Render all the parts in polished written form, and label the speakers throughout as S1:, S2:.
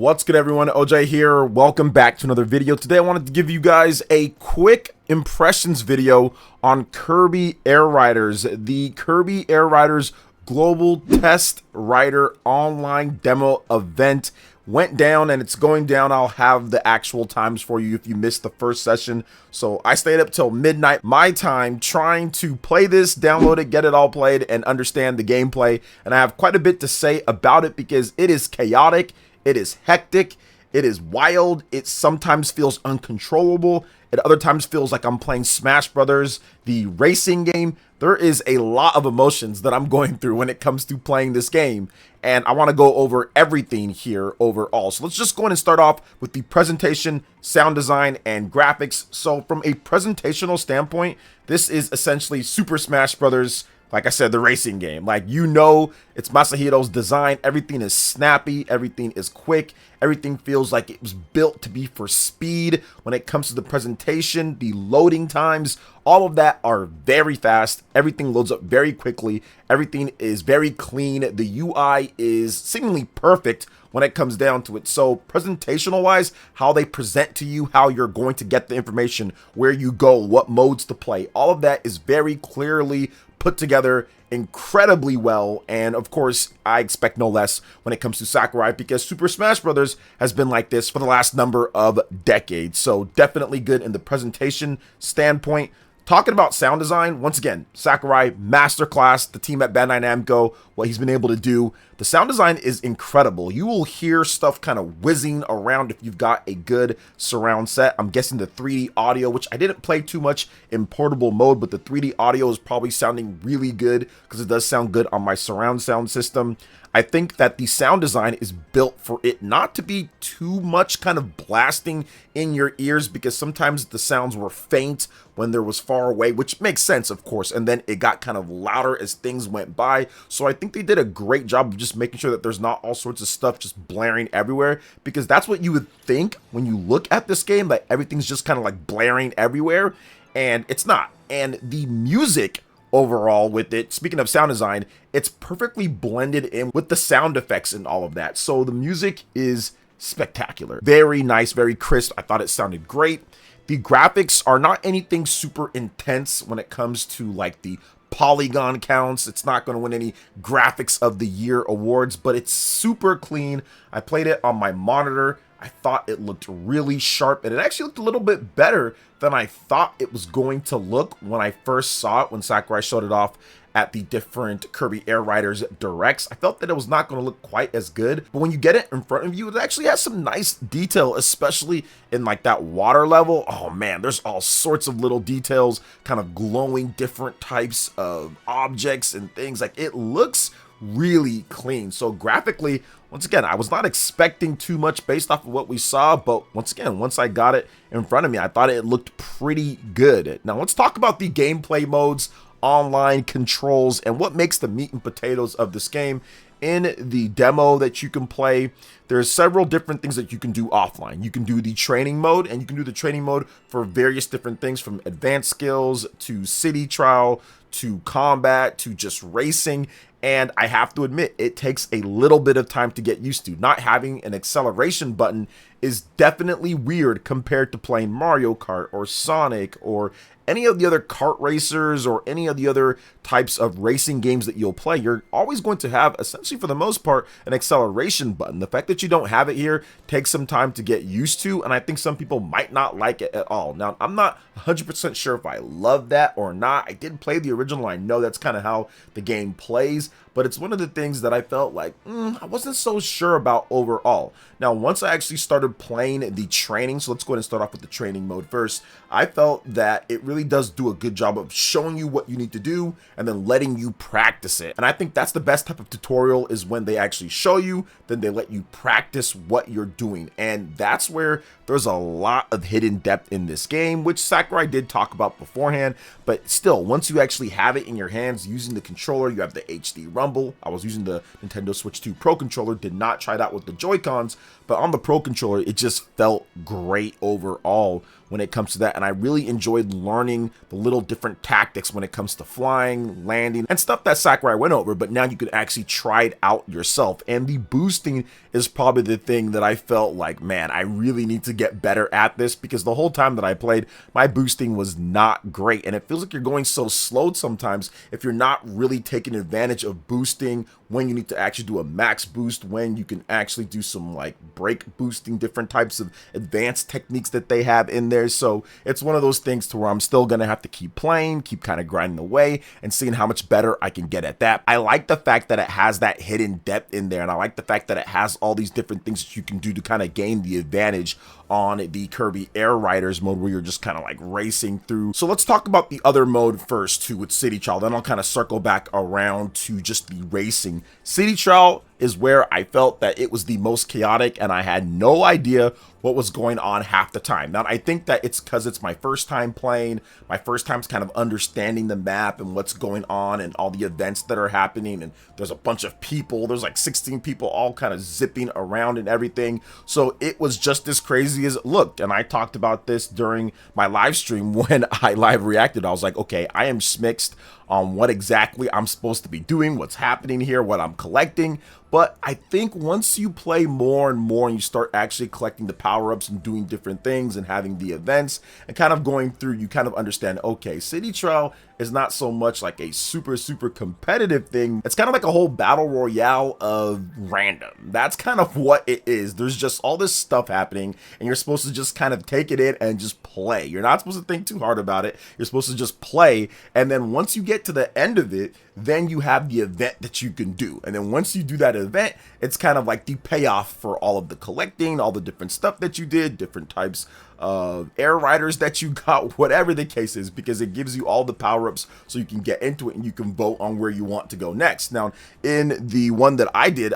S1: What's good, everyone? OJ here. Welcome back to another video. Today I wanted to give you guys a quick impressions video on Kirby Air Riders, the Kirby Air Riders Global Test Rider online demo event went down, and it's going down. I'll have the actual times for you if you missed the first session. So I stayed up till midnight my time trying to play this, download it, get it all played, and understand the gameplay. And I have quite a bit to say about it because it is chaotic. It is hectic, it is wild, it sometimes feels uncontrollable, it other times feels like I'm playing Smash Brothers, the racing game. There is a lot of emotions that I'm going through when it comes to playing this game, and I want to go over everything here overall. So let's just go ahead and start off with the presentation, sound design, and graphics. So from a presentational standpoint, this is essentially Super Smash Brothers. Like I said, the racing game. Like, you know, it's Masahiro's design. Everything is snappy. Everything is quick. Everything feels like it was built to be for speed. When it comes to the presentation, the loading times, all of that are very fast. Everything loads up very quickly. Everything is very clean. The UI is seemingly perfect when it comes down to it. So presentational wise, how they present to you, how you're going to get the information, where you go, what modes to play, all of that is very clearly put together incredibly well. And of course, I expect no less when it comes to Sakurai, because Super Smash Brothers has been like this for the last number of decades. So definitely good in the presentation standpoint. Talking about sound design, once again, Sakurai, masterclass, the team at Bandai Namco, what he's been able to do. The sound design is incredible. You will hear stuff kind of whizzing around if you've got a good surround set. I'm guessing the 3D audio, which I didn't play too much in portable mode, but the 3D audio is probably sounding really good because it does sound good on my surround sound system. I think that the sound design is built for it not to be too much kind of blasting in your ears, because sometimes the sounds were faint when there was far away, which makes sense, of course, and then it got kind of louder as things went by. So I think they did a great job of just making sure that there's not all sorts of stuff just blaring everywhere, because that's what you would think when you look at this game, that everything's just kind of like blaring everywhere, and it's not. And the music overall with it, speaking of sound design, it's perfectly blended in with the sound effects and all of that. So the music is spectacular. Very nice, very crisp. I thought it sounded great. The graphics are not anything super intense when it comes to like the polygon counts. It's not going to win any graphics of the year awards, but it's super clean. I played it on my monitor. I thought it looked really sharp, and it actually looked a little bit better than I thought it was going to look when I first saw it, when Sakurai showed it off at the different Kirby Air Riders directs. I felt that it was not going to look quite as good, but when you get it in front of you, it actually has some nice detail, especially in like that water level. Oh man, there's all sorts of little details kind of glowing different types of objects and things. Like, it looks really clean. So graphically, once again, I was not expecting too much based off of what we saw, but once again, once I got it in front of me, I thought it looked pretty good. Now let's talk about the gameplay modes, online controls, and what makes the meat and potatoes of this game. In the demo that you can play, there's several different things that you can do offline. You can do the training mode, and you can do the training mode for various different things, from advanced skills to city trial to combat to just racing. And I have to admit, it takes a little bit of time to get used to. Not having an acceleration button is definitely weird compared to playing Mario Kart or Sonic or any of the other kart racers or any of the other types of racing games that you'll play. You're always going to have, essentially for the most part, an acceleration button. The fact that you don't have it here takes some time to get used to, and I think some people might not like it at all. Now, I'm not 100% sure if I love that or not. I did play the original. I know that's kind of how the game plays, but it's one of the things that I felt like I wasn't so sure about overall. Now, once I actually started playing the training, so let's go ahead and start off with the training mode first, I felt that it really does do a good job of showing you what you need to do and then letting you practice it. And I think that's the best type of tutorial, is when they actually show you, then they let you practice what you're doing. And that's where there's a lot of hidden depth in this game, which Sakurai did talk about beforehand. But still, once you actually have it in your hands using the controller, you have the HD Rumble. I was using the Nintendo Switch 2 Pro controller, did not try that with the Joy-Cons, but on the Pro Controller, it just felt great overall when it comes to that. And I really enjoyed learning the little different tactics when it comes to flying, landing, and stuff that Sakurai went over, but now you could actually try it out yourself. And the boosting is probably the thing that I felt like, man, I really need to get better at this, because the whole time that I played, my boosting was not great. And it feels like you're going so slow sometimes if you're not really taking advantage of boosting, when you need to actually do a max boost, when you can actually do some like break boosting, different types of advanced techniques that they have in there. So it's one of those things to where I'm still gonna have to keep playing, keep kind of grinding away and seeing how much better I can get at that. I like the fact that it has that hidden depth in there, and I like the fact that it has all these different things that you can do to kind of gain the advantage on the Kirby Air Riders mode, where you're just kind of like racing through. So let's talk about the other mode first too, with City Trial, then I'll kind of circle back around to just the racing. City Trial is where I felt that it was the most chaotic, and I had no idea what was going on half the time. Now, I think that it's because it's my first time playing, my first time's kind of understanding the map and what's going on and all the events that are happening, and there's a bunch of people, there's like 16 people all kind of zipping around and everything. So it was just as crazy as it looked, and I talked about this during my live stream when I live reacted. I was like, okay, I am mixed on what exactly I'm supposed to be doing, what's happening here, what I'm collecting. But I think once you play more and more and you start actually collecting the power-ups and doing different things and having the events and kind of going through, you kind of understand, okay, City Trial is not so much like a super competitive thing. It's kind of like a whole battle royale of random. That's kind of what it is. There's just all this stuff happening, and you're supposed to just kind of take it in and just play. You're not supposed to think too hard about it. You're supposed to just play, and then once you get to the end of it, then you have the event that you can do. And then once you do that event, it's kind of like the payoff for all of the collecting, all the different stuff that you did, different types of air riders that you got, whatever the case is, because it gives you all the power-ups so you can get into it and you can vote on where you want to go next. Now, in the one that I did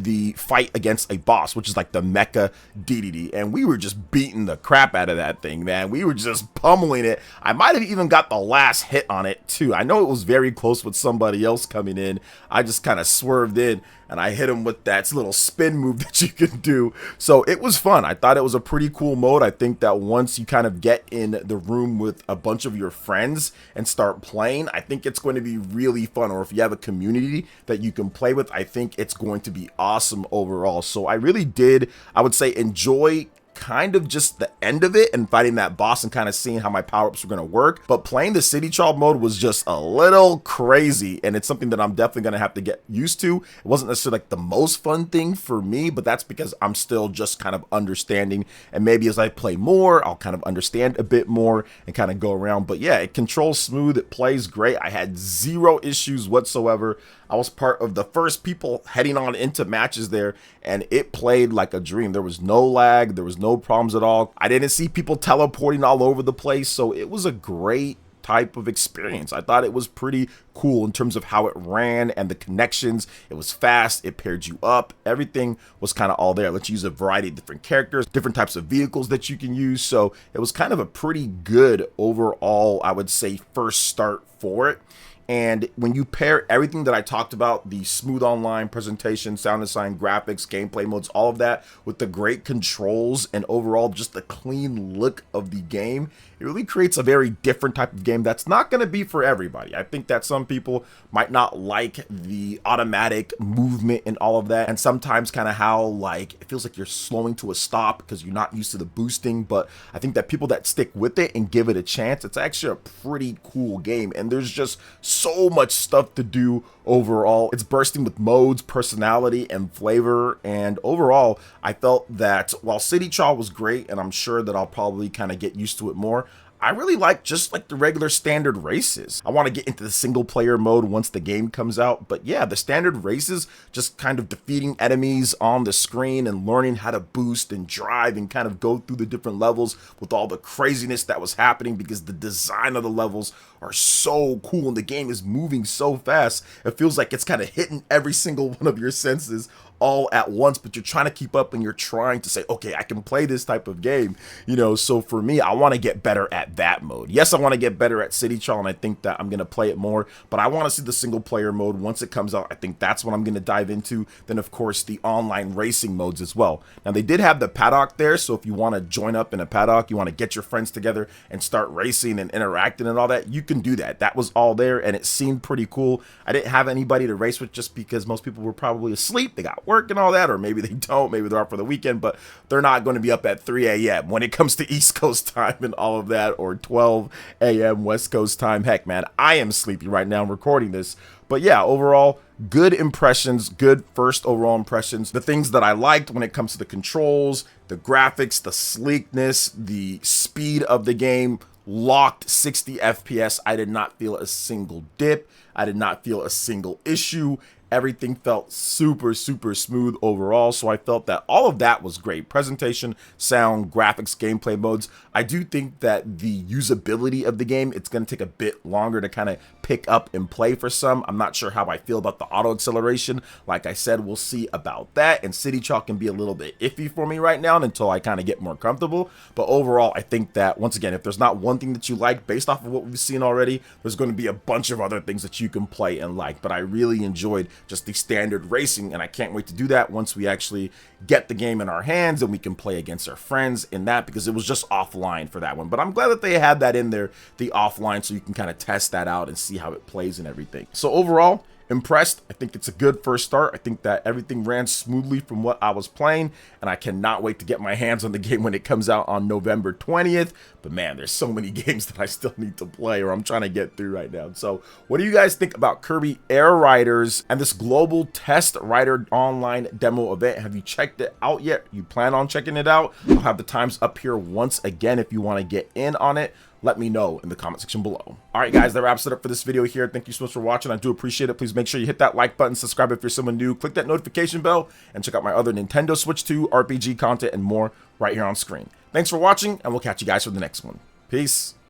S1: the fight against a boss, which is like the Mecha DDD, and we were just beating the crap out of that thing, man. We were just pummeling it. I might have even got the last hit on it too. I know it was very close with somebody else coming in. I just kind of swerved in and I hit him with that little spin move that you can do. So it was fun. I thought it was a pretty cool mode. I think that once you kind of get in the room with a bunch of your friends and start playing, I think it's going to be really fun. Or if you have a community that you can play with, I think it's going to be awesome overall. So I really did, I would say, enjoy kind of just the end of it and fighting that boss and kind of seeing how my power-ups were going to work. But playing the City Trial mode was just a little crazy, and it's something that I'm definitely going to have to get used to. It wasn't necessarily like the most fun thing for me, but that's because I'm still just kind of understanding, and maybe as I play more, I'll kind of understand a bit more and kind of go around. But yeah, it controls smooth, it plays great. I had zero issues whatsoever. I was part of the first people heading on into matches there, and it played like a dream. There was no lag, there was no problems at all. I didn't see people teleporting all over the place, so it was a great type of experience. I thought it was pretty cool in terms of how it ran and the connections. It was fast, it paired you up, everything was kind of all there. Let's use a variety of different characters, different types of vehicles that you can use. So it was kind of a pretty good overall, I would say, first start for it. And when you pair everything that I talked about, the smooth online presentation, sound design, graphics, gameplay modes, all of that, with the great controls and overall just the clean look of the game, it really creates a very different type of game that's not going to be for everybody. I think that some people might not like the automatic movement and all of that, and sometimes kind of how like it feels like you're slowing to a stop because you're not used to the boosting. But I think that people that stick with it and give it a chance, it's actually a pretty cool game, and there's just so much stuff to do overall. It's bursting with modes, personality, and flavor. And overall, I felt that while City Trial was great, and I'm sure that I'll probably kind of get used to it more, I really like just like the regular standard races. I want to get into the single player mode once the game comes out, but yeah, the standard races, just kind of defeating enemies on the screen and learning how to boost and drive and kind of go through the different levels with all the craziness that was happening, because the design of the levels are so cool, and the game is moving so fast. It feels like it's kind of hitting every single one of your senses all at once, but you're trying to keep up and you're trying to say, okay, I can play this type of game, you know. So for me, I want to get better at that mode. Yes, I want to get better at City Trail, and I think that I'm going to play it more, but I want to see the single player mode once it comes out. I think that's what I'm going to dive into. Then of course the online racing modes as well. Now they did have the paddock there, so if you want to join up in a paddock, you want to get your friends together and start racing and interacting and all that, you can do that. That was all there, and it seemed pretty cool. I didn't have anybody to race with just because most people were probably asleep. They got work and all that, or maybe they don't, maybe they're out for the weekend, but they're not going to be up at 3 a.m. when it comes to East Coast time and all of that, or 12 a.m. West Coast time. Heck, man, I am sleepy right now recording this. But yeah, overall, good impressions, good first overall impressions. The things that I liked when it comes to the controls, the graphics, the sleekness, the speed of the game, locked 60 FPS. I did not feel a single dip. I did not feel a single issue. Everything felt super smooth overall, so I felt that all of that was great. Presentation, sound, graphics, gameplay modes. I do think that the usability of the game, it's going to take a bit longer to kind of pick up and play for some. I'm not sure how I feel about the auto acceleration. Like I said, we'll see about that, and City Chalk can be a little bit iffy for me right now until I kind of get more comfortable. But overall, I think that, once again, if there's not one thing that you like based off of what we've seen already, there's going to be a bunch of other things that you can play and like. But I really enjoyed just the standard racing, and I can't wait to do that once we actually get the game in our hands and we can play against our friends in that, because it was just offline for that one. But I'm glad that they had that in there, the offline, so you can kind of test that out and see how it plays and everything. So overall, impressed. I think it's a good first start. I think that everything ran smoothly from what I was playing, and I cannot wait to get my hands on the game when it comes out on November 20th. But man, there's so many games that I still need to play, or I'm trying to get through right now. So what do you guys think about Kirby Air Riders and this global test rider online demo event? Have you checked it out yet? You plan on checking it out? I'll have the times up here once again if you want to get in on it. Let me know in the comment section below. All right, guys, that wraps it up for this video here. Thank you so much for watching. I do appreciate it. Please make sure you hit that like button, subscribe if you're someone new, click that notification bell, and check out my other Nintendo Switch 2 RPG content and more right here on screen. Thanks for watching, and we'll catch you guys for the next one. Peace.